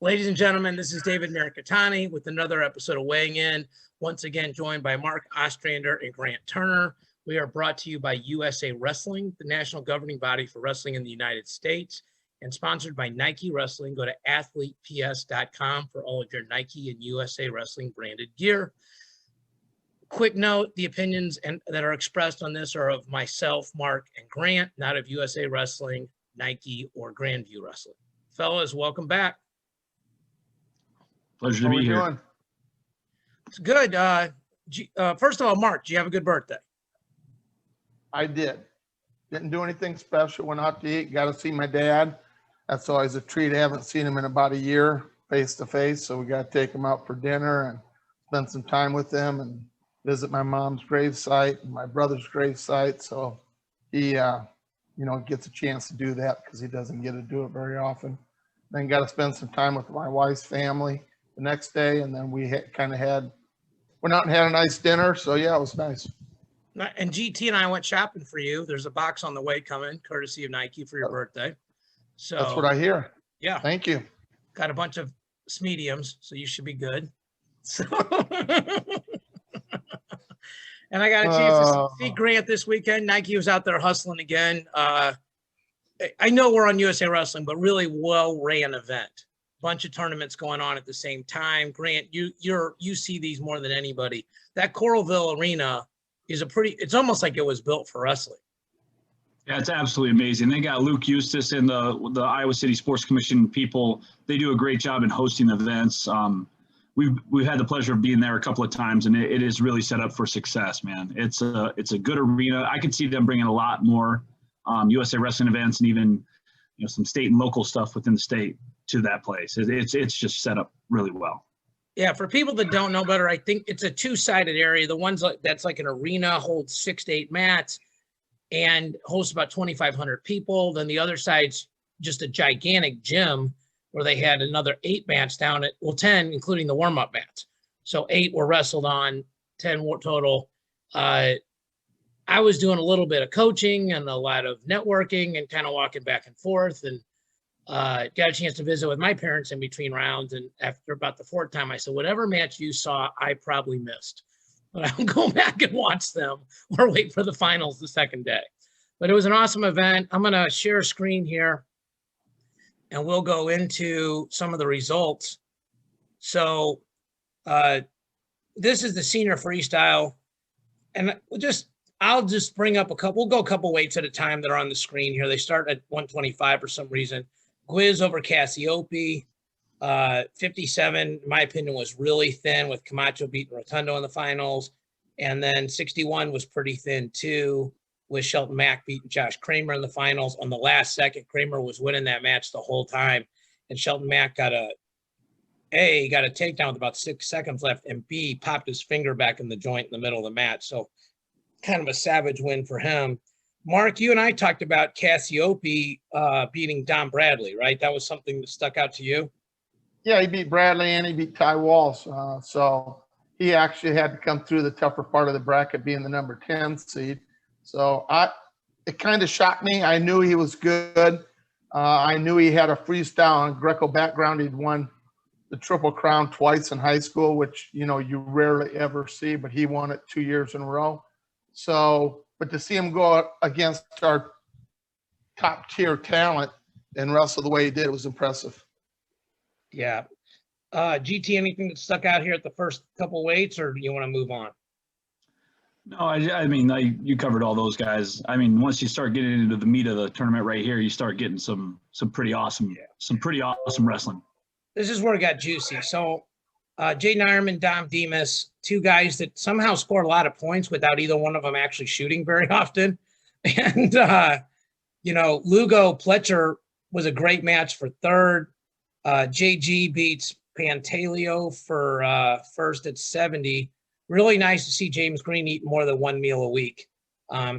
Ladies and gentlemen, this is David Mirikitani with another episode of Weighing In. Once again, joined by Mark Ostrander and Grant Turner. We are brought to you by USA Wrestling, the national governing body for wrestling in the United States, and sponsored by Nike Wrestling. Go to athleteps.com for all of your Nike and USA Wrestling branded gear. Quick note, the opinions that are expressed on this are of myself, Mark, and Grant, not of USA Wrestling, Nike, or Grandview Wrestling. Fellas, welcome back. Pleasure to be here. Doing? It's good. First of all, Mark, did you have a good birthday? I did. Didn't do anything special. Went out to eat. Got to see my dad. That's always a treat. I haven't seen him in about a year face to face, so we got to take him out for dinner and spend some time with him and visit my mom's gravesite and my brother's gravesite. So he, gets a chance to do that because he doesn't get to do it very often. Then got to spend some time with my wife's family the next day, and then we went out and had a nice dinner. So yeah, it was nice. And GT and I went shopping for you. There's a box on the way coming, courtesy of Nike for your birthday. So that's what I hear. Yeah. Thank you. Got a bunch of mediums, so you should be good. So and I got a chance to see Grant this weekend. Nike was out there hustling again. I know we're on USA Wrestling, but really well-ran event. Bunch of tournaments going on at the same time. Grant, you see these more than anybody. That Coralville Arena is it's almost like it was built for wrestling. Yeah, it's absolutely amazing. They got Luke Eustace and the Iowa City Sports Commission people. They do a great job in hosting events. We've had the pleasure of being there a couple of times, and it is really set up for success, man. It's a good arena. I could see them bringing a lot more USA Wrestling events and even some state and local stuff within the state to that place. It's just set up really well. Yeah, for people that don't know better, I think it's a two-sided area. The one's that's like an arena, holds 6 to 8 mats and hosts about 2,500 people. Then the other side's just a gigantic gym where they had another 8 mats down at, 10, including the warm-up mats. So 8 were wrestled on, 10 total. I was doing a little bit of coaching and a lot of networking and kind of walking back and forth, and got a chance to visit with my parents in between rounds. And after about the 4th time, I said, whatever match you saw, I probably missed, but I'll go back and watch them or wait for the finals the second day. But it was an awesome event. I'm going to share a screen here and we'll go into some of the results. So this is the senior freestyle, and I'll just bring up we'll go a couple weights at a time that are on the screen here. They start at 125 for some reason. Gwiz over Cassiope, 57, in my opinion, was really thin with Camacho beating Rotundo in the finals. And then 61 was pretty thin too, with Shelton Mack beating Josh Kramer in the finals. On the last second, Kramer was winning that match the whole time. And Shelton Mack got a takedown with about 6 seconds left, and B, popped his finger back in the joint in the middle of the match. So kind of a savage win for him. Mark, you and I talked about Cassiope beating Don Bradley, right? That was something that stuck out to you? Yeah, he beat Bradley and he beat Ty Walsh. So he actually had to come through the tougher part of the bracket, being the number 10 seed. So it kind of shocked me. I knew he was good. I knew he had a freestyle and Greco background. He'd won the Triple Crown twice in high school, which, you rarely ever see, but he won it 2 years in a row. So, but to see him go against our top tier talent and wrestle the way he did, it was impressive. Yeah. GT, anything that stuck out here at the first couple weights, or do you want to move on? No, I mean, you covered all those guys. I mean, once you start getting into the meat of the tournament right here, you start getting some pretty awesome wrestling. This is where it got juicy. So Jay Nyerman, Dom Demas, 2 guys that somehow scored a lot of points without either one of them actually shooting very often. And, Lugo Pletcher was a great match for 3rd. JG beats Pantaleo for first at 70. Really nice to see James Green eat more than 1 meal a week.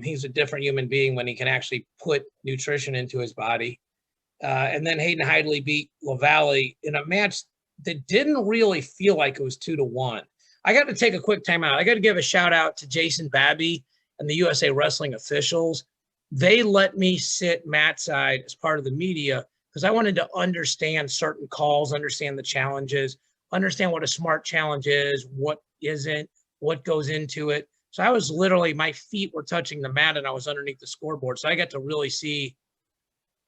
He's a different human being when he can actually put nutrition into his body. And then Hayden Hidley beat LaValle in a match that didn't really feel like it was 2-1. I got to take a quick timeout. I got to give a shout out to Jason Babby and the USA Wrestling officials. They let me sit mat side as part of the media because I wanted to understand certain calls, understand the challenges, understand what a smart challenge is, what isn't, what goes into it. So I was literally, my feet were touching the mat and I was underneath the scoreboard. So I got to really see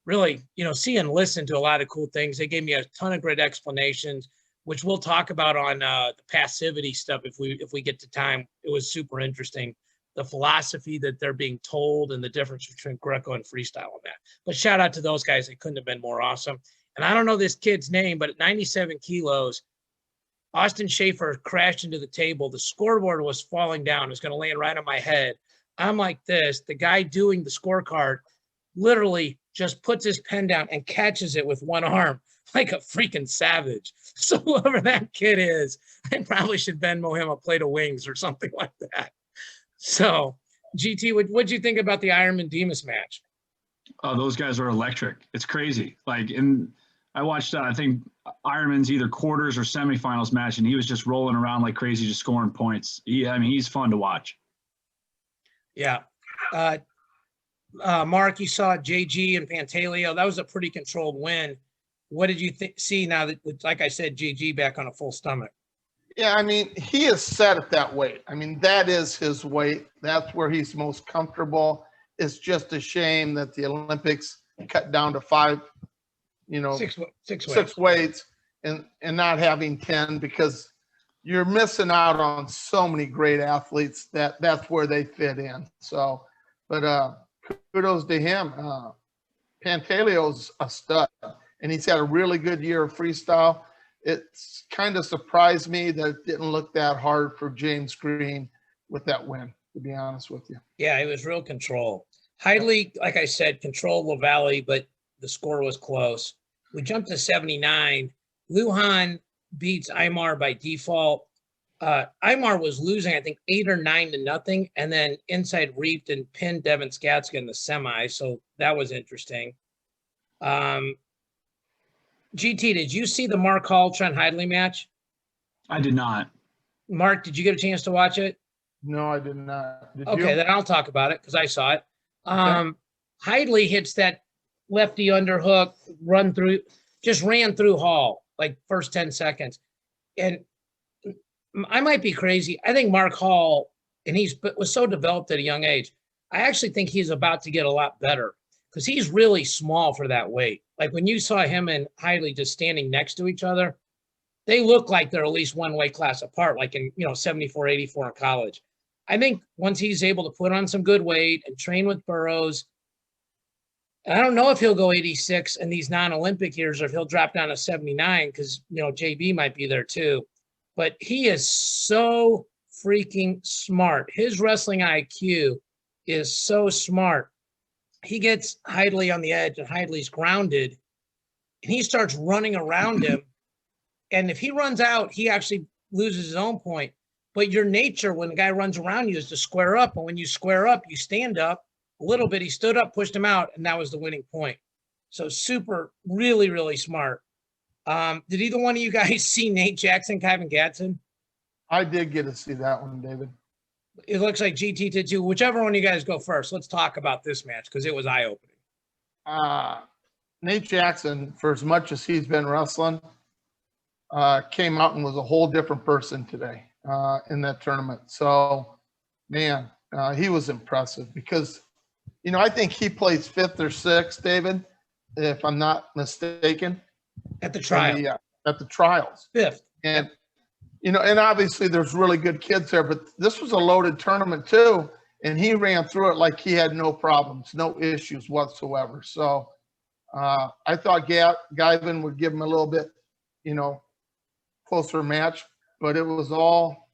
and listen to a lot of cool things. They gave me a ton of great explanations, which we'll talk about on the passivity stuff if we get to time. It was super interesting, the philosophy that they're being told and the difference between Greco and freestyle on that. But shout out to those guys. They couldn't have been more awesome. And I don't know this kid's name, but at 97 kilos, Austin Schaefer crashed into the table. The scoreboard was falling down. It was going to land right on my head. I'm like this. The guy doing the scorecard literally just puts his pen down and catches it with one arm like a freaking savage. So whoever that kid is, I probably should Venmo him a plate of wings or something like that. So, GT, what'd you think about the Ironman Demas match? Oh, those guys are electric. It's crazy. I watched, I think, Ironman's either quarters or semifinals match, and he was just rolling around like crazy, just scoring points. He's fun to watch. Yeah. Mark, you saw JG and Pantaleo. That was a pretty controlled win. What did you see now that, like I said, JG back on a full stomach? Yeah, I mean, he is set at that weight. I mean, that is his weight. That's where he's most comfortable. It's just a shame that the Olympics cut down to six weights and not having 10, because you're missing out on so many great athletes that's where they fit in. So, but kudos to him. Pantaleo's a stud, and he's had a really good year of freestyle. It's kind of surprised me that it didn't look that hard for James Green with that win, to be honest with you. Yeah, it was real control. Hidley, like I said, controlled LaValle, but the score was close. We jumped to 79. Lujan beats Aymar by default. Aymar was losing, I think, 8 or 9 to nothing, and then inside reaped and pinned Devin Skatska in the semi, so that was interesting. GT, did you see the Mark Hall Trent Hidley match? I did not. Mark, did you get a chance to watch it? No, I did not. Did okay, you? Then I'll talk about it because I saw it. Okay. Hidley hits that lefty underhook, ran through Hall, like first 10 seconds. And I might be crazy. I think Mark Hall, and was so developed at a young age, I actually think he's about to get a lot better because he's really small for that weight. Like when you saw him and Hidley just standing next to each other, they look like they're at least one weight class apart, like in 74, 84 in college. I think once he's able to put on some good weight and train with Burroughs, and I don't know if he'll go 86 in these non-Olympic years or if he'll drop down to 79 because, JB might be there too. But he is so freaking smart. His wrestling IQ is so smart. He gets Hidley on the edge and Hidley's grounded and he starts running around him. And if he runs out, he actually loses his own point. But your nature when the guy runs around you is to square up. And when you square up, you stand up a little bit. He stood up, pushed him out, and that was the winning point. So super, really, really smart. Did either one of you guys see Nate Jackson, Kevin Gadsden? I did get to see that one, David. It looks like GT did too. Whichever one of you guys go first, let's talk about this match because it was eye-opening. Nate Jackson, for as much as he's been wrestling, came out and was a whole different person today in that tournament. So, man, he was impressive because, I think he plays 5th or 6th, David, if I'm not mistaken. At the trial. At the trials. 5th. And, and obviously there's really good kids there, but this was a loaded tournament too. And he ran through it like he had no problems, no issues whatsoever. So I thought Guyvan would give him a little bit, closer match, but it was all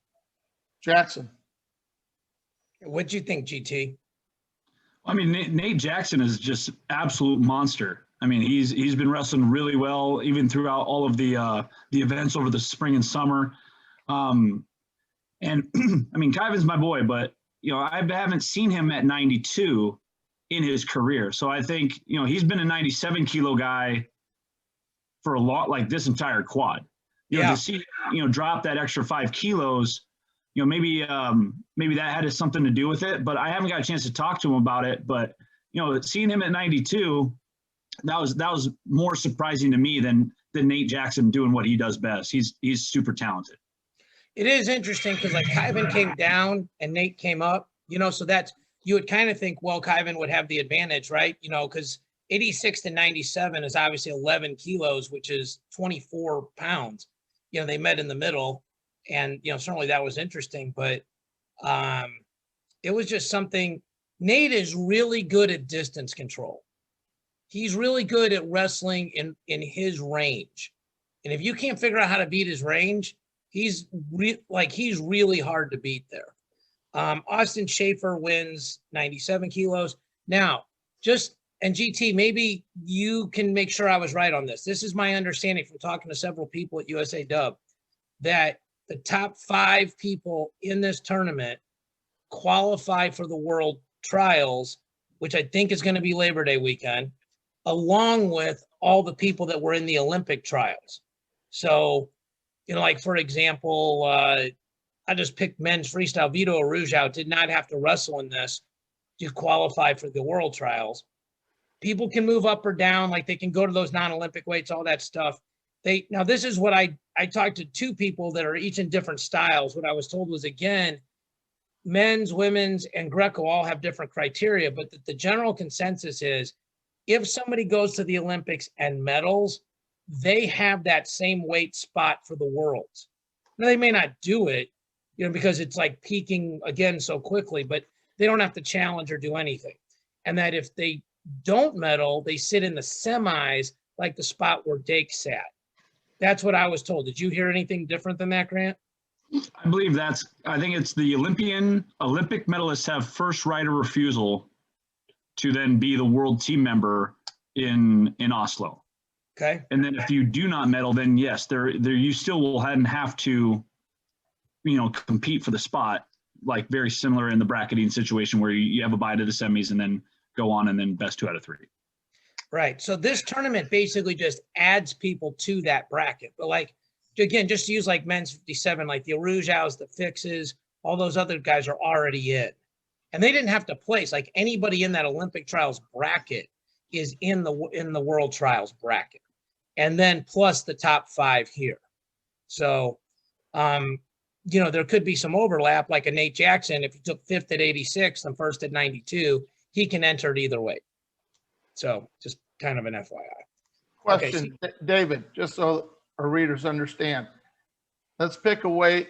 Jackson. What'd you think, GT? I mean, Nate Jackson is just absolute monster. I mean, he's been wrestling really well, even throughout all of the events over the spring and summer. And I mean, Kyvan's my boy, but I haven't seen him at 92 in his career. So I think he's been a 97 kilo guy for a lot, like this entire quad. To see drop that extra 5 kilos. Maybe that had something to do with it, but I haven't got a chance to talk to him about it. But seeing him at 92. that was more surprising to me than Nate Jackson doing what he does best. He's super talented. It is interesting because like Kyvan came down and Nate came up, so that's, you would kind of think, well, Kyvan would have the advantage, right? Because 86 to 97 is obviously 11 kilos, which is 24 pounds. They met in the middle, and, certainly that was interesting, but it was just something. Nate is really good at distance control. He's really good at wrestling in his range. And if you can't figure out how to beat his range, he's really hard to beat there. Austin Schaefer wins 97 kilos. Now, and GT, maybe you can make sure I was right on this. This is my understanding from talking to several people at USA Dub, that the top 5 people in this tournament qualify for the World Trials, which I think is going to be Labor Day weekend, along with all the people that were in the Olympic trials. So, like, for example, I just picked men's freestyle. Vito Arujau did not have to wrestle in this to qualify for the world trials. People can move up or down, like they can go to those non-Olympic weights, all that stuff. Now this is what I talked to 2 people that are each in different styles. What I was told was, again, men's, women's, and Greco all have different criteria, but the general consensus is if somebody goes to the Olympics and medals, they have that same weight spot for the worlds. Now they may not do it, because it's like peaking again so quickly, but they don't have to challenge or do anything. And that if they don't medal, they sit in the semis, like the spot where Dake sat. That's what I was told. Did you hear anything different than that, Grant? I believe I think it's the Olympic medalists have first right of refusal to then be the world team member in Oslo. Okay. And then if you do not medal, then yes, you still will have to, compete for the spot, like very similar in the bracketing situation where you have a bye to the semis and then go on and then best 2 out of 3. Right. So this tournament basically just adds people to that bracket. But like, again, just to use like men's 57, like the Arujaus, the Fixes, all those other guys are already in. And they didn't have to place. Like anybody in that Olympic trials bracket is in the world trials bracket. And then plus the top 5 here. So, there could be some overlap, like a Nate Jackson. If he took 5th at 86 and 1st at 92, he can enter it either way. So just kind of an FYI. Question, okay, David, just so our readers understand. Let's pick a weight.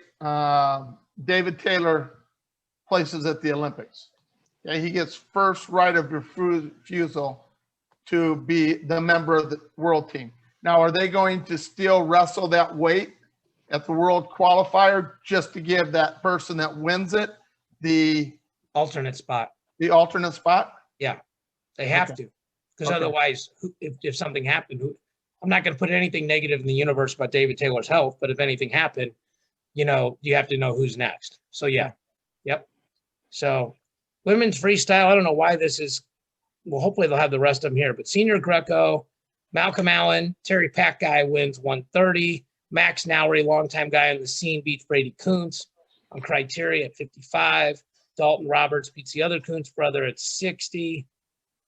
David Taylor places at the Olympics. Okay, he gets first right of refusal to be the member of the world team. Now, are they going to still wrestle that weight at the world qualifier just to give that person that wins it the alternate spot? The alternate spot? Yeah, they have to, because otherwise, if something happened, I'm not going to put anything negative in the universe about David Taylor's health, but if anything happened, you have to know who's next. So yeah, yep. So women's freestyle, I don't know why this is. Well, hopefully they'll have the rest of them here. But senior Greco, Malcolm Allen, Terry Pack guy wins 130. Max Nowry, longtime guy on the scene, beats Brady Kuntz on criteria at 55. Dalton Roberts beats the other Kuntz brother at 60.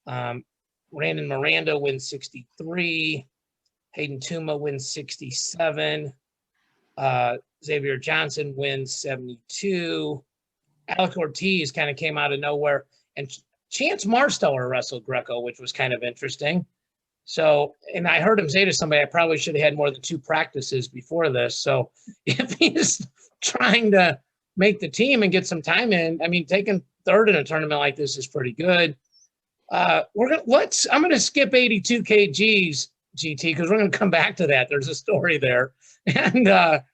Brandon Miranda wins 63. Hayden Tuma wins 67. Xavier Johnson wins 72. Alec Ortiz kind of came out of nowhere. And Chance Marsteller wrestled Greco, which was kind of interesting. So, and I heard him say to somebody, I probably should have had more than 2 practices before this. So if he's trying to make the team and get some time in, I mean, taking 3rd in a tournament like this is pretty good. I'm going to skip 82 kgs, GT, because we're going to come back to that. There's a story there. And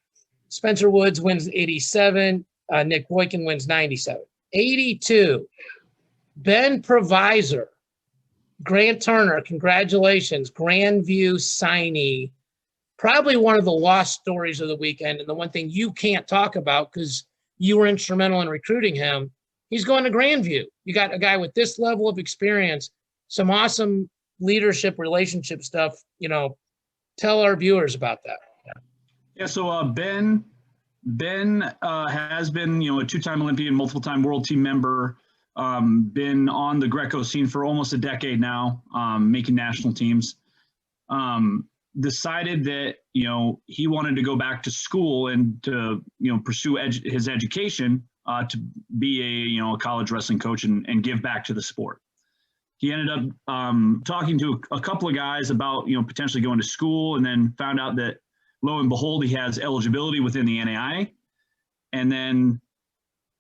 Spencer Woods wins 87. Nick Boykin wins 97. 82. Ben Provisor. Grant Turner, congratulations. Grandview signee. Probably one of the lost stories of the weekend, and the one thing you can't talk about because you were instrumental in recruiting him. He's going to Grandview. You got a guy with this level of experience, some awesome leadership, relationship stuff. Tell our viewers about that. Yeah, so Ben has been, a 2-time Olympian, multiple-time world team member. been on the Greco scene for almost a decade now, making national teams. Decided that, he wanted to go back to school and to, pursue his education to be a college wrestling coach and give back to the sport. He ended up talking to a couple of guys about, potentially going to school, and then found out that, lo and behold, he has eligibility within the NAIA. And then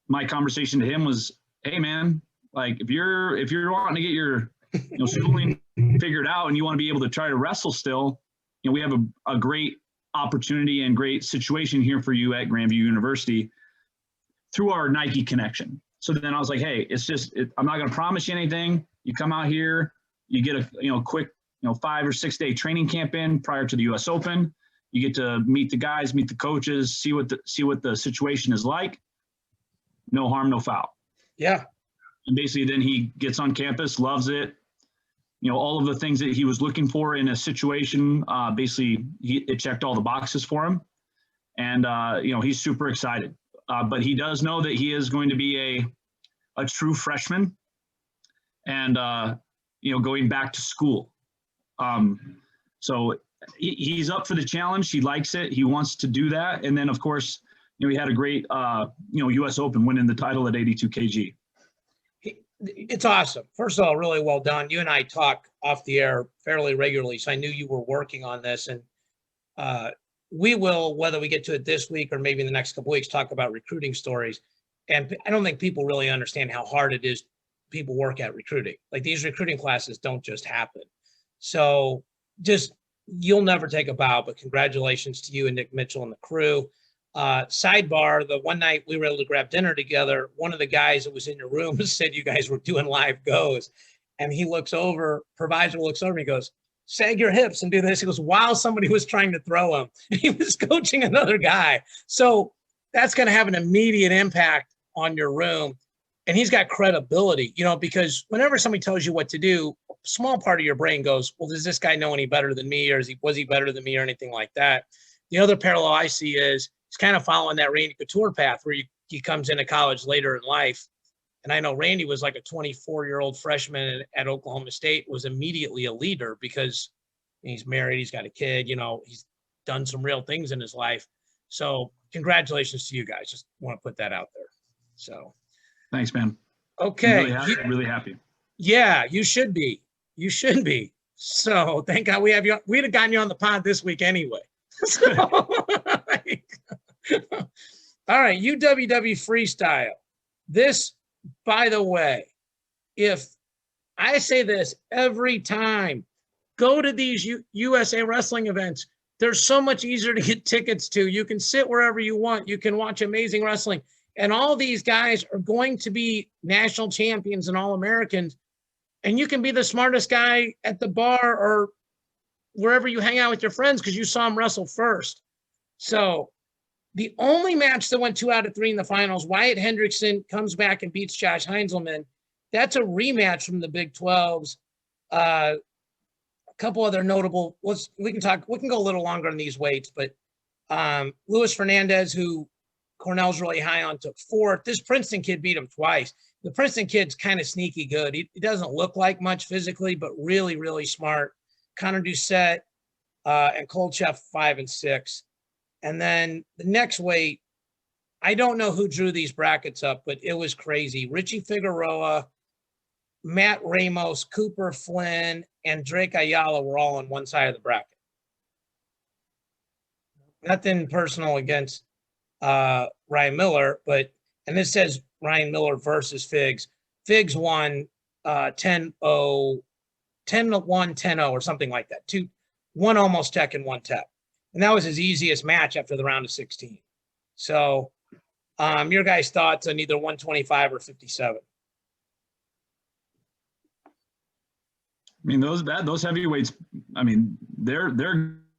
my conversation to him was, hey man, like if you're wanting to get your schooling figured out and you want to be able to try to wrestle still, we have a great opportunity and great situation here for you at Grandview University through our Nike connection. So then I was like, hey, I'm not going to promise you anything. You come out here, you get a quick 5 or 6 day training camp in prior to the US Open. You get to meet the guys, meet the coaches, see what the situation is like. No harm, no foul. Yeah. And basically then he gets on campus, loves it. All of the things that he was looking for in a situation, basically it checked all the boxes for him. And, he's super excited. But he does know that he is going to be a true freshman and, going back to school. So he's up for the challenge. He likes it. He wants to do that. And then, of course, he had a great, US Open, winning the title at 82 kg. It's awesome. First of all, really well done. You and I talk off the air fairly regularly, so I knew you were working on this. And we will, whether we get to it this week or maybe in the next couple of weeks, talk about recruiting stories. And I don't think people really understand how hard it is people work at recruiting. Like, these recruiting classes don't just happen. So you'll never take a bow, but congratulations to you and Nick Mitchell and the crew. Sidebar, the one night we were able to grab dinner together, one of the guys that was in your room said you guys were doing live goes. And he looks over, Provisor looks over and he goes, sag your hips and do this. He goes, while somebody was trying to throw him. And he was coaching another guy. So that's going to have an immediate impact on your room. And he's got credibility, because whenever somebody tells you what to do, a small part of your brain goes, well, does this guy know any better than me? Or was he better than me or anything like that? The other parallel I see is he's kind of following that Randy Couture path where he comes into college later in life. And I know Randy was like a 24-year-old freshman at Oklahoma State, was immediately a leader because he's married, he's got a kid, he's done some real things in his life. So congratulations to you guys. Just want to put that out there. So thanks, man. Okay. I'm really happy. Yeah, you should be. You should be. So thank God we have you. We'd have gotten you on the pod this week anyway. So, all right, UWW Freestyle. This, by the way, if I say this every time, go to these USA wrestling events. They're so much easier to get tickets to. You can sit wherever you want. You can watch amazing wrestling. And all these guys are going to be national champions and All-Americans. And you can be the smartest guy at the bar or wherever you hang out with your friends because you saw them wrestle first. So the only match that went 2 out of 3 in the finals, Wyatt Hendrickson comes back and beats Josh Heinzelman. That's a rematch from the Big 12s. A couple other notable, we can go a little longer on these weights, but Luis Fernandez, who Cornell's really high on, took 4th. This Princeton kid beat him twice. The Princeton kid's kind of sneaky good. He doesn't look like much physically, but really, really smart. Connor Doucette and Kolchev 5 and 6. And then the next weight, I don't know who drew these brackets up, but it was crazy. Richie Figueroa, Matt Ramos, Cooper Flynn, and Drake Ayala were all on one side of the bracket. Nothing personal against Ryan Miller, and this says Ryan Miller versus Figs. Figs won 10-1, 10-0 or something like that. One almost tech and one tech. And that was his easiest match after the round of 16. So your guys' thoughts on either 125 or 57? I mean, those heavyweights, I mean, they're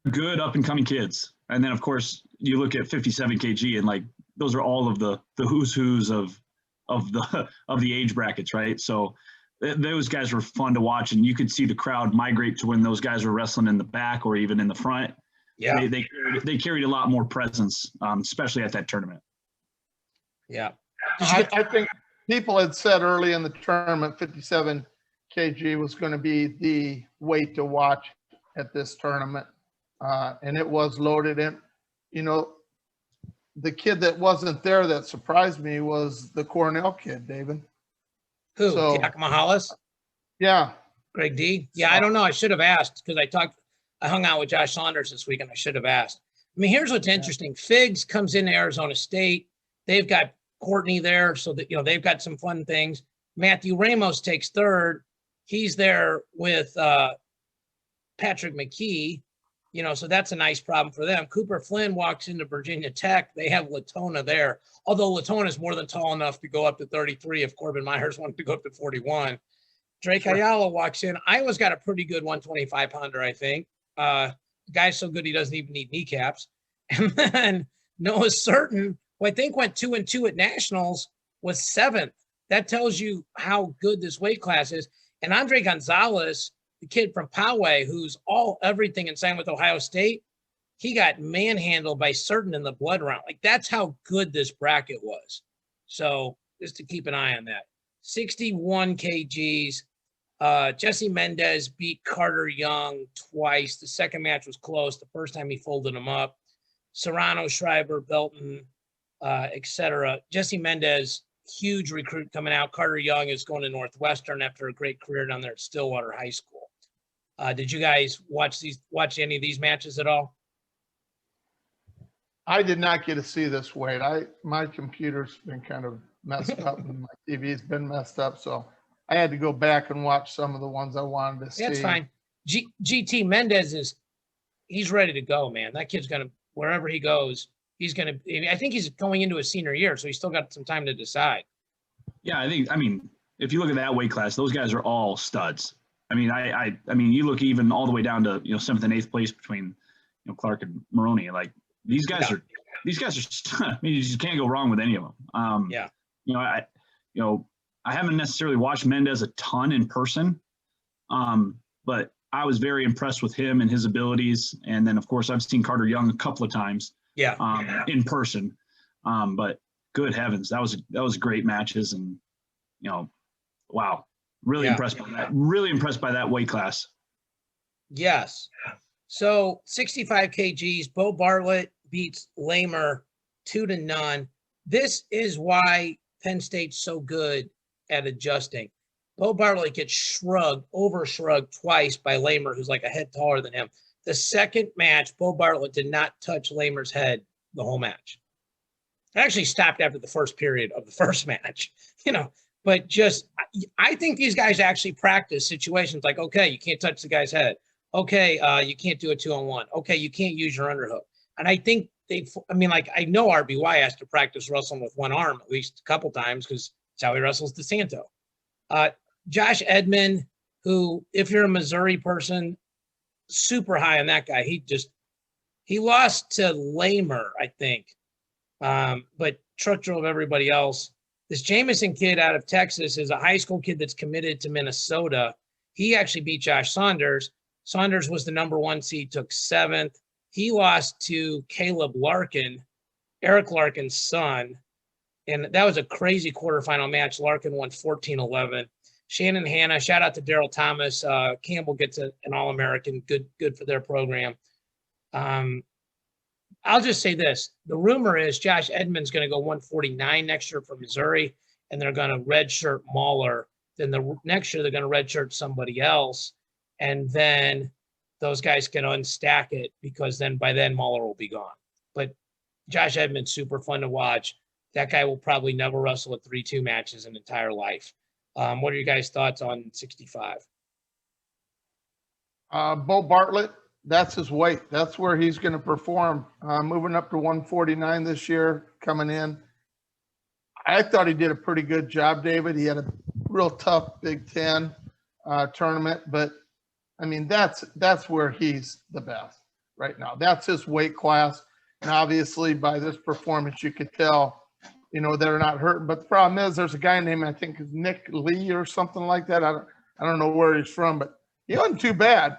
good up and coming kids. And then of course you look at 57 kg and like, those are all of the who's of the age brackets, right? So those guys were fun to watch, and you could see the crowd migrate to when those guys were wrestling in the back or even in the front. Yeah, they carried a lot more presence, especially at that tournament. Yeah, I think people had said early in the tournament, 57 kg was going to be the weight to watch at this tournament. And it was loaded in. You know, the kid that wasn't there that surprised me was the Cornell kid, David. Who? So, Giacomo Hollis? Yeah. Greg D? Yeah, I don't know. I should have asked because I hung out with Josh Saunders this week and I should have asked. I mean, here's what's interesting. Figs comes into Arizona State. They've got Courtney there, so that, you know, they've got some fun things. Matthew Ramos takes third. He's there with Patrick McKee, you know, so that's a nice problem for them. Cooper Flynn walks into Virginia Tech. They have Latona there, although Latona is more than tall enough to go up to 33 if Corbin Myers wanted to go up to 41. Drake Ayala walks in. Iowa's got a pretty good 125-pounder, I think. The guy's so good he doesn't even need kneecaps. And then Noah Certain, who I think went 2-2 at nationals, was 7th. That tells you how good this weight class is. And Andre Gonzalez, the kid from Poway, who's everything in sign with Ohio State, he got manhandled by Certain in the blood round. Like, that's how good this bracket was. So just to keep an eye on that. 61 kgs. Jesse Mendez beat Carter Young twice. The second match was close. The first time he folded him up. Serrano, Schreiber, Belton, etc. Jesse Mendez, huge recruit coming out. Carter Young is going to Northwestern after a great career down there at Stillwater High School. Did you guys watch any of these matches at all? I did not get to see this weight. My computer's been kind of messed up and my TV's been messed up, so I had to go back and watch some of the ones I wanted to see. That's fine. GT Mendez he's ready to go, man. That kid's gonna, wherever he goes, I think he's going into his senior year, so he's still got some time to decide. Yeah, I mean, if you look at that weight class, those guys are all studs. I mean, you look even all the way down to, 7th and 8th place between, Clark and Maroney. Like, these guys are I mean, you just can't go wrong with any of them. I haven't necessarily watched Mendez a ton in person, but I was very impressed with him and his abilities. And then, of course, I've seen Carter Young a couple of times in person. But good heavens, that was great matches. And, wow, really impressed by that. Really impressed by that weight class. Yes. So 65 kgs, Bo Bartlett beats Lamer 2-0. This is why Penn State's so good at adjusting. Bo Bartlett gets over shrugged twice by Lamer, who's like a head taller than him. The second match, Bo Bartlett did not touch Lamer's head the whole match. It actually stopped after the first period of the first match, but I think these guys actually practice situations like, okay, you can't touch the guy's head. Okay, you can't do a 2-on-1. Okay, you can't use your underhook. And I think I know RBY has to practice wrestling with one arm at least a couple times because it's how he wrestles DeSanto. Josh Edmond, who, if you're a Missouri person, super high on that guy. He lost to Lamer, I think, but truck drove everybody else. This Jamison kid out of Texas is a high school kid that's committed to Minnesota. He actually beat Josh Saunders. Saunders was the number 1 seed, took 7th. He lost to Caleb Larkin, Eric Larkin's son. And that was a crazy quarterfinal match. Larkin won 14-11. Shannon Hanna, shout out to Daryl Thomas. Campbell gets an All-American. Good for their program. I'll just say this. The rumor is Josh Edmonds going to go 149 next year for Missouri, and they're going to redshirt Mahler. Then the next year they're going to redshirt somebody else, and then those guys can unstack it because by then Mahler will be gone. But Josh Edmonds, super fun to watch. That guy will probably never wrestle at 3-2 matches in entire life. What are your guys' thoughts on 65? Bo Bartlett, that's his weight. That's where he's going to perform. Moving up to 149 this year, coming in. I thought he did a pretty good job, David. He had a real tough Big Ten tournament, but I mean, that's where he's the best right now. That's his weight class. And obviously by this performance, you could tell, they're not hurting. But the problem is there's a guy named, I think, is Nick Lee or something like that. I don't know where he's from, but he wasn't too bad,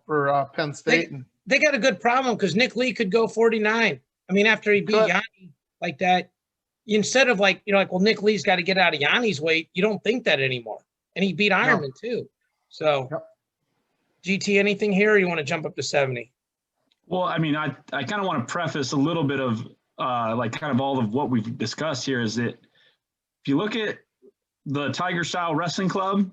for Penn State. They got a good problem because Nick Lee could go 49. I mean, after he beat Yanni like that, instead of like, like, well, Nick Lee's got to get out of Yanni's weight. You don't think that anymore. And he beat Ironman too. So GT, anything here? Or you want to jump up to 70? Well, I mean, I kind of want to preface a little bit of like kind of all of what we've discussed here is that if you look at the Tiger Style Wrestling Club,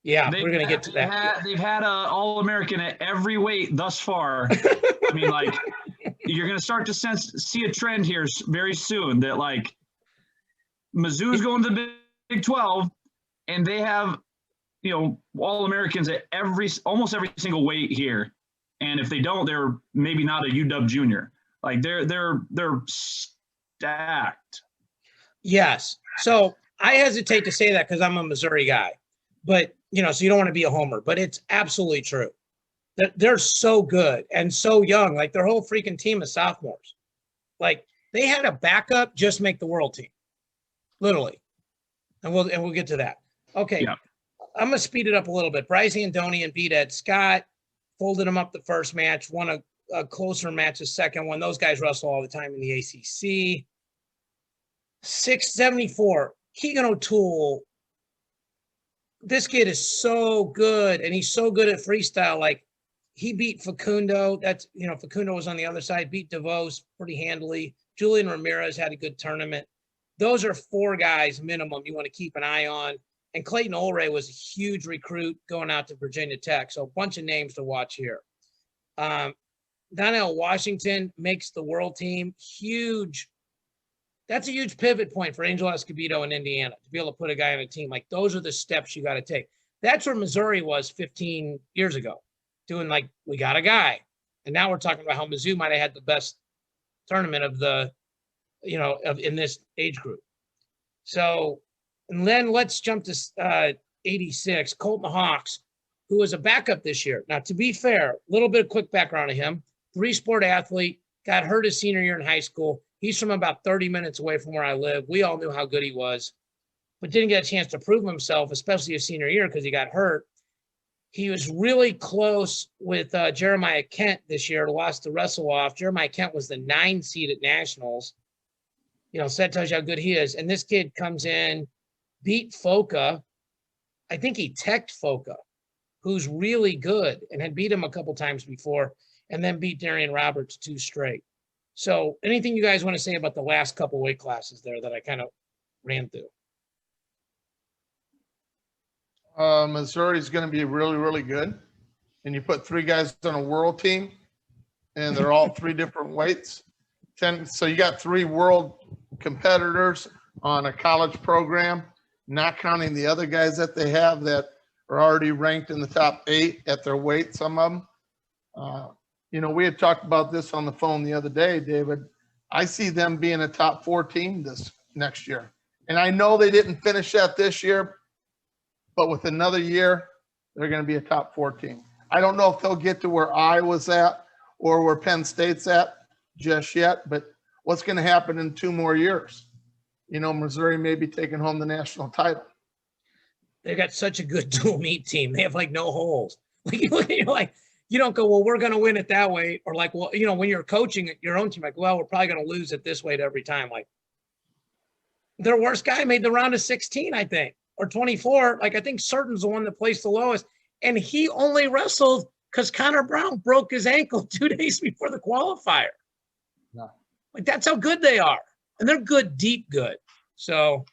we're going to get to that. They've had a All-American at every weight thus far. I mean, like, you're going to start to see a trend here very soon that, like, Mizzou's going to the Big 12, and they have, All-Americans at almost every single weight here. And if they don't, they're maybe not a UW junior. Like, they're stacked. Yes. So I hesitate to say that because I'm a Missouri guy. But, so you don't want to be a homer. But it's absolutely true. They're so good and so young. Like, their whole freaking team is sophomores. Like, they had a backup just make the world team. Literally. And we'll get to that. Okay. Yeah. I'm going to speed it up a little bit. Bryce Andonian beat Ed Scott. Folded him up the first match, won a closer match the second one. Those guys wrestle all the time in the ACC. 674, Keegan O'Toole. This kid is so good, and he's so good at freestyle. Like, he beat Facundo. That's, Facundo was on the other side, beat DeVos pretty handily. Julian Ramirez had a good tournament. Those are 4 guys minimum you want to keep an eye on. And Clayton Ulray was a huge recruit going out to Virginia Tech. So a bunch of names to watch here. Donnell Washington makes the world team. Huge. That's a huge pivot point for Angel Escobedo in Indiana to be able to put a guy on a team. Like, those are the steps you got to take. That's where Missouri was 15 years ago, doing like, we got a guy. And now we're talking about how Mizzou might have had the best tournament of the, in this age group. So, and then let's jump to 86, Colton Hawks, who was a backup this year. Now, to be fair, a little bit of quick background of him. 3-sport athlete, got hurt his senior year in high school. He's from about 30 minutes away from where I live. We all knew how good he was, but didn't get a chance to prove himself, especially his senior year because he got hurt. He was really close with Jeremiah Kent this year, lost the wrestle off. Jeremiah Kent was the 9 seed at Nationals. So that tells you how good he is. And this kid comes in, beat Foca. I think he teched Foca, who's really good and had beat him a couple times before, and then beat Darian Roberts 2 straight. So anything you guys want to say about the last couple weight classes there that I kind of ran through? Missouri's going to be really, really good. And you put 3 guys on a world team, and they're all 3 different weights. So you got 3 world competitors on a college program, not counting the other guys that they have that are already ranked in the top 8 at their weight, some of them. We had talked about this on the phone the other day, David. I see them being a top 4 team this next year. And I know they didn't finish that this year, but with another year, they're going to be a top 4 team. I don't know if they'll get to where Iowa's at or where Penn State's at just yet, but what's going to happen in 2 more years? Missouri may be taking home the national title. They've got such a good dual meet team. They have like no holes. Like, you don't go, well, we're going to win it that way. Or like, well, when you're coaching your own team, like, well, we're probably going to lose it this way to every time. Like, their worst guy made the round of 16, I think, or 24. Like, I think Certain's the one that placed the lowest. And he only wrestled because Connor Brown broke his ankle 2 days before the qualifier. No. Like, that's how good they are. And they're good, deep good. So,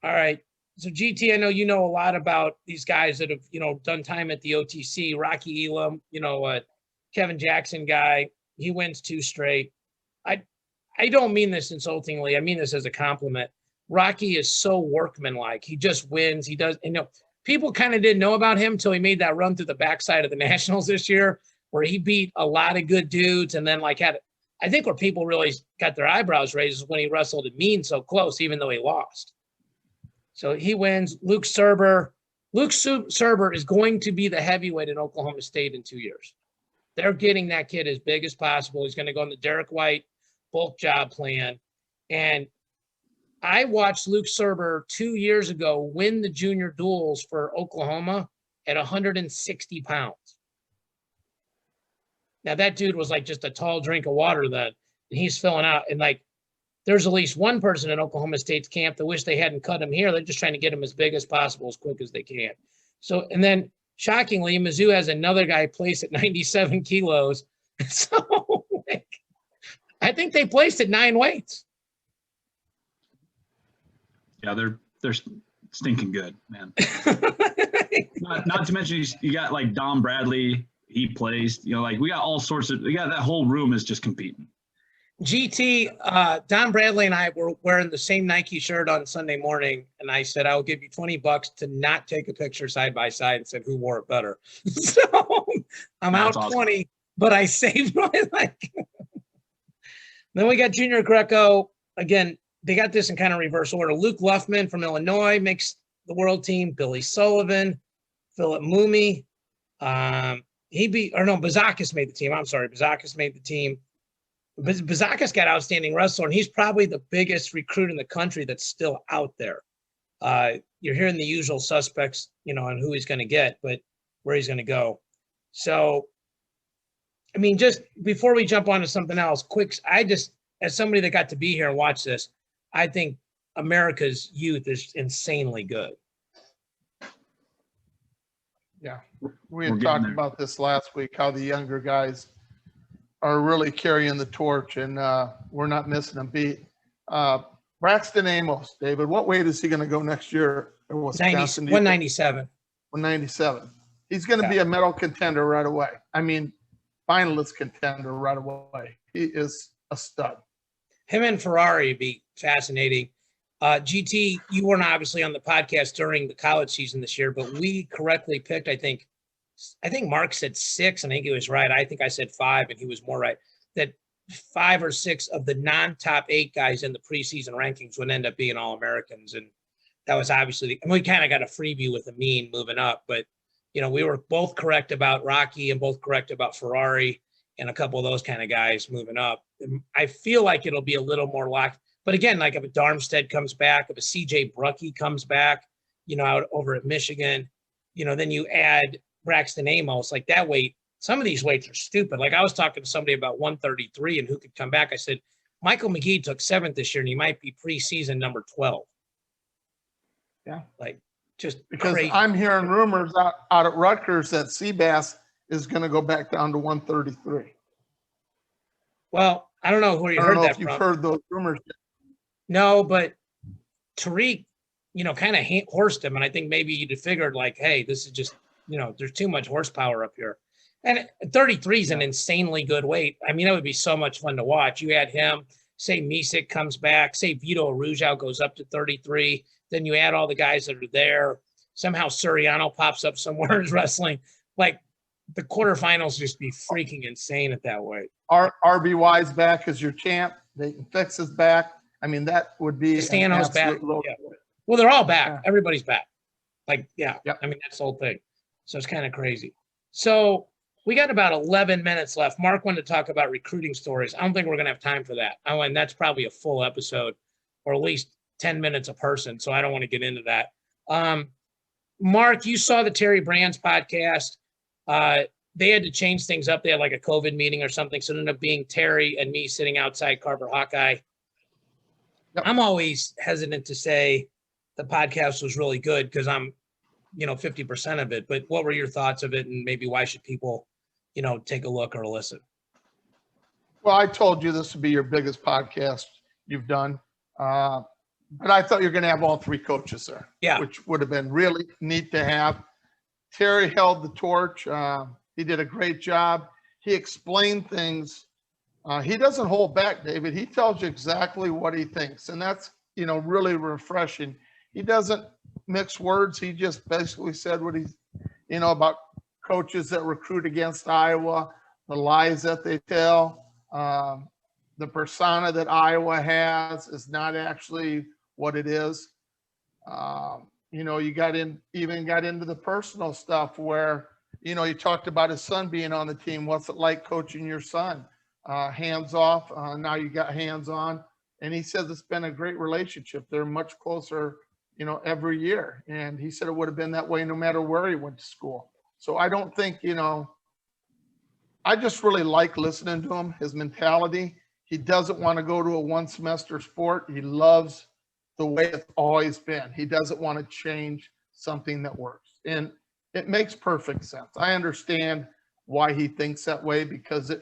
all right. So, GT, I know you know a lot about these guys that have, done time at the OTC. Rocky Elam, Kevin Jackson guy. He wins 2 straight. I don't mean this insultingly. I mean this as a compliment. Rocky is so workmanlike. He just wins. He does. People kind of didn't know about him until he made that run through the backside of the Nationals this year, where he beat a lot of good dudes and then I think where people really got their eyebrows raised is when he wrestled at Mean so close, even though he lost. So he wins. Luke Cerber is going to be the heavyweight in Oklahoma State in 2 years. They're getting that kid as big as possible. He's going to go on the Derek White bulk job plan. And I watched Luke Cerber 2 years ago win the junior duels for Oklahoma at 160 pounds. Now, that dude was like just a tall drink of water then. And he's filling out. And like, there's at least one person in Oklahoma State's camp that wish they hadn't cut him here. They're just trying to get him as big as possible, as quick as they can. So, and then shockingly, Mizzou has another guy placed at 97 kilos. So like, I think they placed at 9 weights. Yeah, they're stinking good, man. not to mention you got like Dom Bradley, he placed, like we got all sorts of, that whole room is just competing. GT, Don Bradley and I were wearing the same Nike shirt on Sunday morning, and I said, I'll give you $20 to not take a picture side by side, and said, who wore it better? So I'm That's out awesome. 20, but I saved my like. Then we got Junior Greco. Again, they got this in kind of reverse order. Luke Luffman from Illinois makes the world team. Billy Sullivan, Philip Mooney. Bazakis made the team. I'm sorry, Bazakis made the team. Bazakis got outstanding wrestler, and he's probably the biggest recruit in the country that's still out there. You're hearing the usual suspects, on who he's going to get, but where he's going to go. So, I mean, just before we jump on to something else, as somebody that got to be here and watch this, I think America's youth is insanely good. Yeah, we had talked about this last week, how the younger guys are really carrying the torch, and we're not missing a beat. Braxton Amos, David, what weight is he going to go next year? 197. 197. He's going to be a medal contender right away. I mean, finalist contender right away. He is a stud. Him and Ferrari would be fascinating. GT, you weren't obviously on the podcast during the college season this year, but we correctly picked, I think Mark said 6, and I think he was right. I think I said 5, and he was more right. That 5 or 6 of the non-top 8 guys in the preseason rankings would end up being All-Americans, and that was obviously and we kind of got a freebie with the mean moving up, but we were both correct about Rocky and both correct about Ferrari and a couple of those kind of guys moving up. And I feel like it'll be a little more locked. But again, like if a Darmstead comes back, if a CJ Bruckey comes back, out over at Michigan, then you add Braxton Amos, like that weight. Some of these weights are stupid. Like I was talking to somebody about 133 and who could come back. I said, Michael McGee took 7th this year and he might be preseason number 12. Yeah. Like just because crazy. I'm hearing rumors out at Rutgers that Seabass is going to go back down to 133. Well, I don't know who you heard that from. You've heard those rumors. No, but Tariq, kind of horsed him. And I think maybe you'd have figured like, hey, this is just, there's too much horsepower up here. And 33 is an insanely good weight. I mean, that would be so much fun to watch. You add him, say Misick comes back, say Vito Arujau goes up to 33. Then you add all the guys that are there. Somehow Suriano pops up somewhere and is wrestling. Like the quarterfinals just be freaking insane at that weight. RBY's back as your champ. Dayton Fix is back. I mean, that would be Castano's back. Yeah. Well, they're all back. Yeah. Everybody's back. Like, Yep. I mean, that's the whole thing. So it's kind of crazy. So we got about 11 minutes left. Mark wanted to talk about recruiting stories. I don't think we're going to have time for that. And that's probably a full episode or at least 10 minutes a person. So I don't want to get into that. Mark, you saw the Terry Brands podcast. They had to change things up. They had like a COVID meeting or something. So it ended up being Terry and me sitting outside Carver Hawkeye. Yep. I'm always hesitant to say the podcast was really good because I'm, 50% of it. But what were your thoughts of it? And maybe why should people, take a look or listen? Well, I told you this would be your biggest podcast you've done. But I thought you were going to have all 3 coaches there. Yeah. Which would have been really neat to have. Terry held the torch. He did a great job. He explained things. He doesn't hold back, David. He tells you exactly what he thinks. And that's, really refreshing. He doesn't mix words. He just basically said what he's, about coaches that recruit against Iowa, the lies that they tell, the persona that Iowa has is not actually what it is. You got into the personal stuff where, you talked about his son being on the team. What's it like coaching your son? Hands off. Now you got hands on. And he says it's been a great relationship. They're much closer, every year. And he said it would have been that way no matter where he went to school. So I don't think, I just really like listening to him, his mentality. He doesn't want to go to a one semester sport. He loves the way it's always been. He doesn't want to change something that works. And it makes perfect sense. I understand why he thinks that way because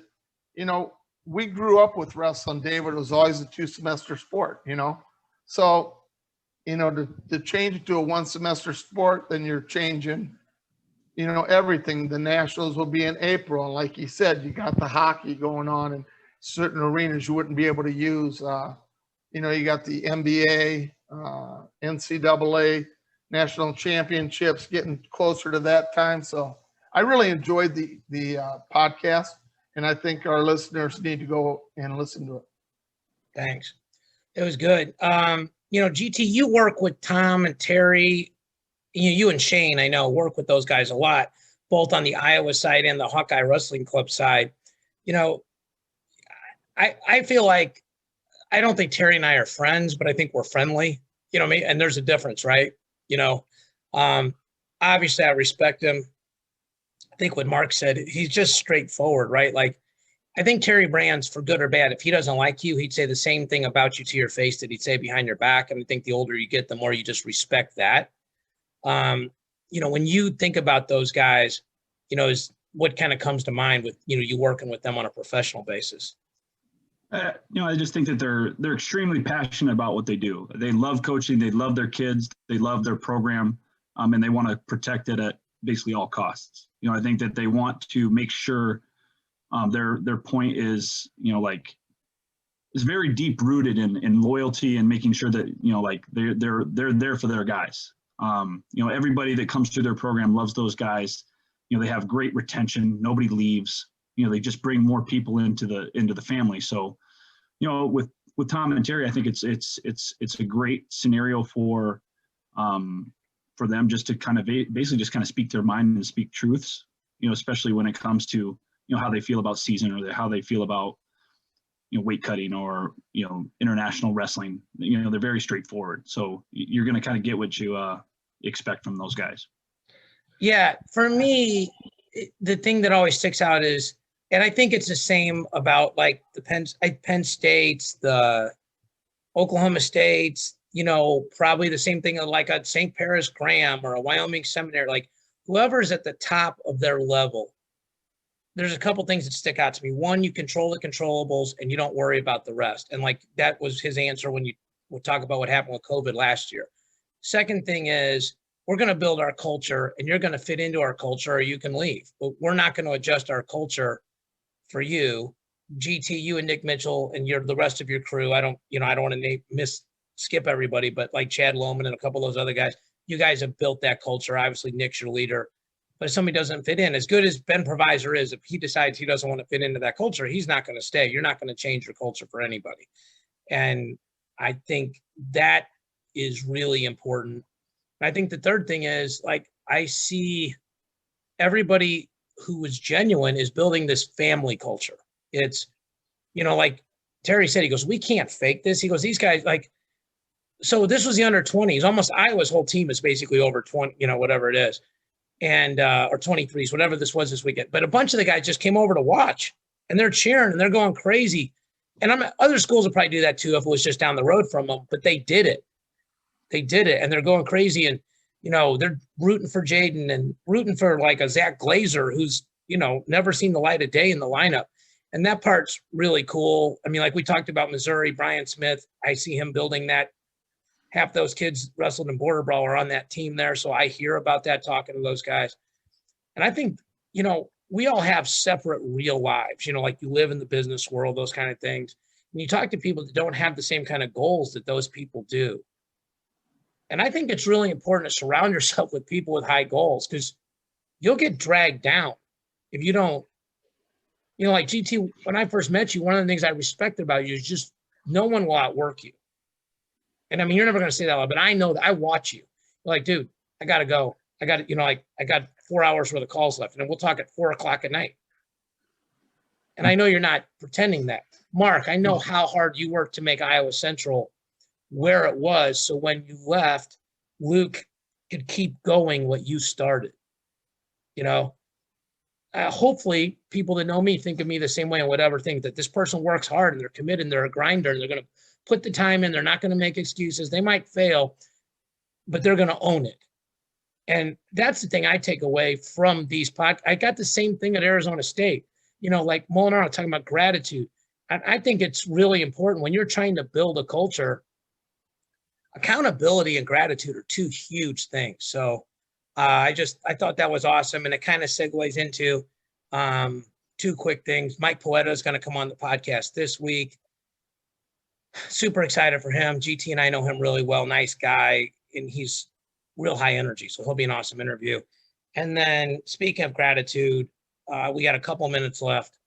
we grew up with wrestling, David. It was always a 2-semester sport, So, to change it to a 1-semester sport, then you're changing, everything. The nationals will be in April. And like you said, you got the hockey going on in certain arenas you wouldn't be able to use. You got the NBA, NCAA national championships getting closer to that time. So I really enjoyed the podcast, and I think our listeners need to go and listen to it. Thanks. It was good. GT, you work with Tom and Terry. You and Shane, I know, work with those guys a lot, both on the Iowa side and the Hawkeye Wrestling Club side. I feel like I don't think Terry and I are friends, but I think we're friendly. You know what I mean? And there's a difference, right? Obviously I respect him. I think what Mark said, he's just straightforward, right? Like, I think Terry Brands, for good or bad, if he doesn't like you, he'd say the same thing about you to your face that he'd say behind your back. And I think the older you get, the more you just respect that. When you think about those guys, is what kind of comes to mind with, you working with them on a professional basis? I just think that they're extremely passionate about what they do. They love coaching. They love their kids. They love their program, and they want to protect it at basically all costs. I think that they want to make sure their point is, is very deep rooted in loyalty and making sure that they're there for their guys. Everybody that comes through their program loves those guys. They have great retention. Nobody leaves. They just bring more people into the family. So, with Tom and Terry, I think it's a great scenario for them just to kind of basically just kind of speak their mind and speak truths, especially when it comes to, how they feel about season or how they feel about, weight cutting or, international wrestling. They're very straightforward. So you're going to kind of get what you expect from those guys. Yeah. For me, the thing that always sticks out is, and I think it's the same about like the Penn States, the Oklahoma States, probably the same thing like a St. Paris Graham or a Wyoming Seminary, like whoever's at the top of their level. There's a couple things that stick out to me. One, you control the controllables and you don't worry about the rest. And like that was his answer when you would talk about what happened with COVID last year. Second thing is, we're going to build our culture and you're going to fit into our culture or you can leave. But we're not going to adjust our culture for you. GT, you and Nick Mitchell and the rest of your crew. I don't want to skip everybody, but like Chad Lohman and a couple of those other guys, you guys have built that culture. Obviously, Nick's your leader. But if somebody doesn't fit in, as good as Ben Provisor is, if he decides he doesn't want to fit into that culture, he's not going to stay. You're not going to change your culture for anybody. And I think that is really important. I think the third thing is, like, I see everybody who is genuine is building this family culture. It's, like Terry said, he goes, we can't fake this. He goes, these guys, like, so this was the under 20s. Almost Iowa's whole team is basically over 20, whatever it is. And, or 23s, whatever this was this weekend. But a bunch of the guys just came over to watch and they're cheering and they're going crazy. And other schools would probably do that too if it was just down the road from them, but they did it. They did it and they're going crazy. And, they're rooting for Jaden and rooting for like a Zach Glazer who's, never seen the light of day in the lineup. And that part's really cool. I mean, like we talked about Missouri, Brian Smith, I see him building that. Half those kids wrestled in Border Brawl are on that team there. So I hear about that talking to those guys. And I think, we all have separate real lives, like you live in the business world, those kind of things. And you talk to people that don't have the same kind of goals that those people do. And I think it's really important to surround yourself with people with high goals because you'll get dragged down if you don't, like GT, when I first met you, one of the things I respected about you is just no one will outwork you. And I mean, you're never going to say that loud, but I know that I watch you. You're like, dude, I got to go. I got to, I got 4 hours worth of calls left and then we'll talk at 4:00 at night. And I know you're not pretending that. Mark, I know how hard you worked to make Iowa Central where it was. So when you left, Luke could keep going what you started, hopefully people that know me think of me the same way, and whatever, think that this person works hard and they're committed and they're a grinder and they're going to put the time in. They're not going to make excuses. They might fail, but they're going to own it. And that's the thing I take away from these podcasts. I got the same thing at Arizona State, like Molinaro talking about gratitude. I think it's really important when you're trying to build a culture. Accountability and gratitude are two huge things. So I thought that was awesome. And it kind of segues into two quick things. Mike Poeta is going to come on the podcast this week. Super excited for him. GT and I know him really well. Nice guy. And he's real high energy. So he'll be an awesome interview. And then speaking of gratitude, we got a couple minutes left.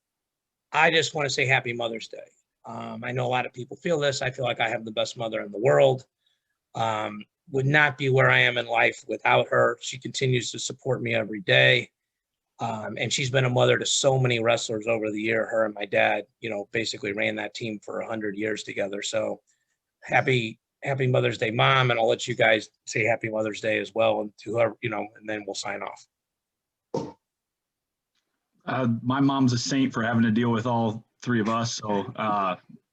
I just want to say happy Mother's Day. I know a lot of people feel this. I feel like I have the best mother in the world. Would not be where I am in life without her. She continues to support me every day. And she's been a mother to so many wrestlers over the year. Her and my dad, basically ran that team for 100 years together. So happy Mother's Day, Mom. And I'll let you guys say happy Mother's Day as well. And to whoever, and then we'll sign off. My mom's a saint for having to deal with all three of us. So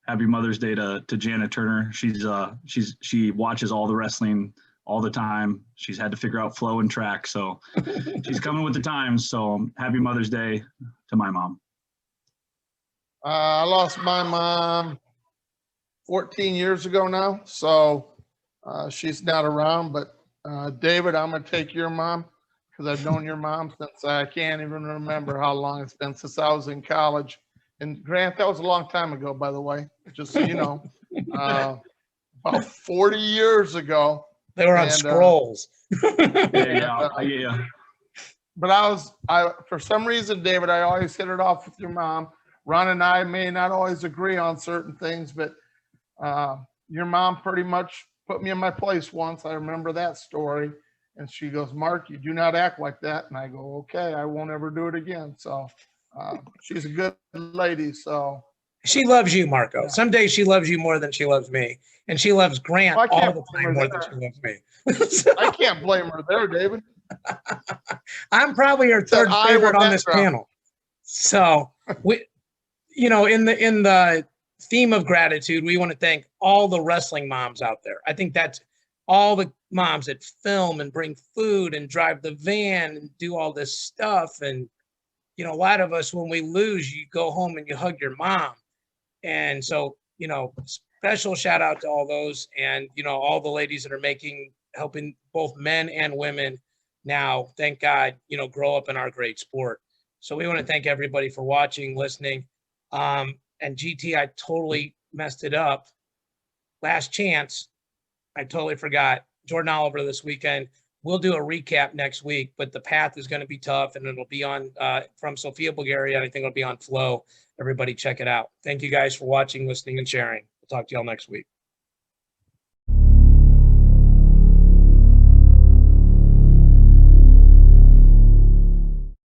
happy Mother's Day to Jana Turner. She watches all the wrestling all the time. She's had to figure out flow and track. So she's coming with the times. So happy Mother's Day to my mom. I lost my mom 14 years ago now. So she's not around, but David, I'm going to take your mom, because I've known your mom since I can't even remember how long it's been, since I was in college. And Grant, that was a long time ago, by the way, just so you know, about 40 years ago. They were on scrolls. Yeah. But for some reason, David, I always hit it off with your mom. Ron and I may not always agree on certain things, but your mom pretty much put me in my place once. I remember that story. And she goes, Mark, you do not act like that. And I go, okay, I won't ever do it again. So she's a good lady. So she loves you, Marco. Yeah. Some days she loves you more than she loves me. And she loves Grant all the time more than she loves me. So, I can't blame her there, David. I'm probably her third favorite on this panel. So we, in the theme of gratitude, we want to thank all the wrestling moms out there. I think that's all the moms that film and bring food and drive the van and do all this stuff. And, a lot of us, when we lose, you go home and you hug your mom. And so, special shout out to all those and, all the ladies that are helping both men and women now, thank God, grow up in our great sport. So we want to thank everybody for watching, listening. And GT, I totally messed it up. Last chance. I totally forgot. Jordan Oliver this weekend. We'll do a recap next week, but the path is going to be tough, and it'll be on from Sofia, Bulgaria. And I think it'll be on Flow. Everybody check it out. Thank you guys for watching, listening, and sharing. We'll talk to y'all next week.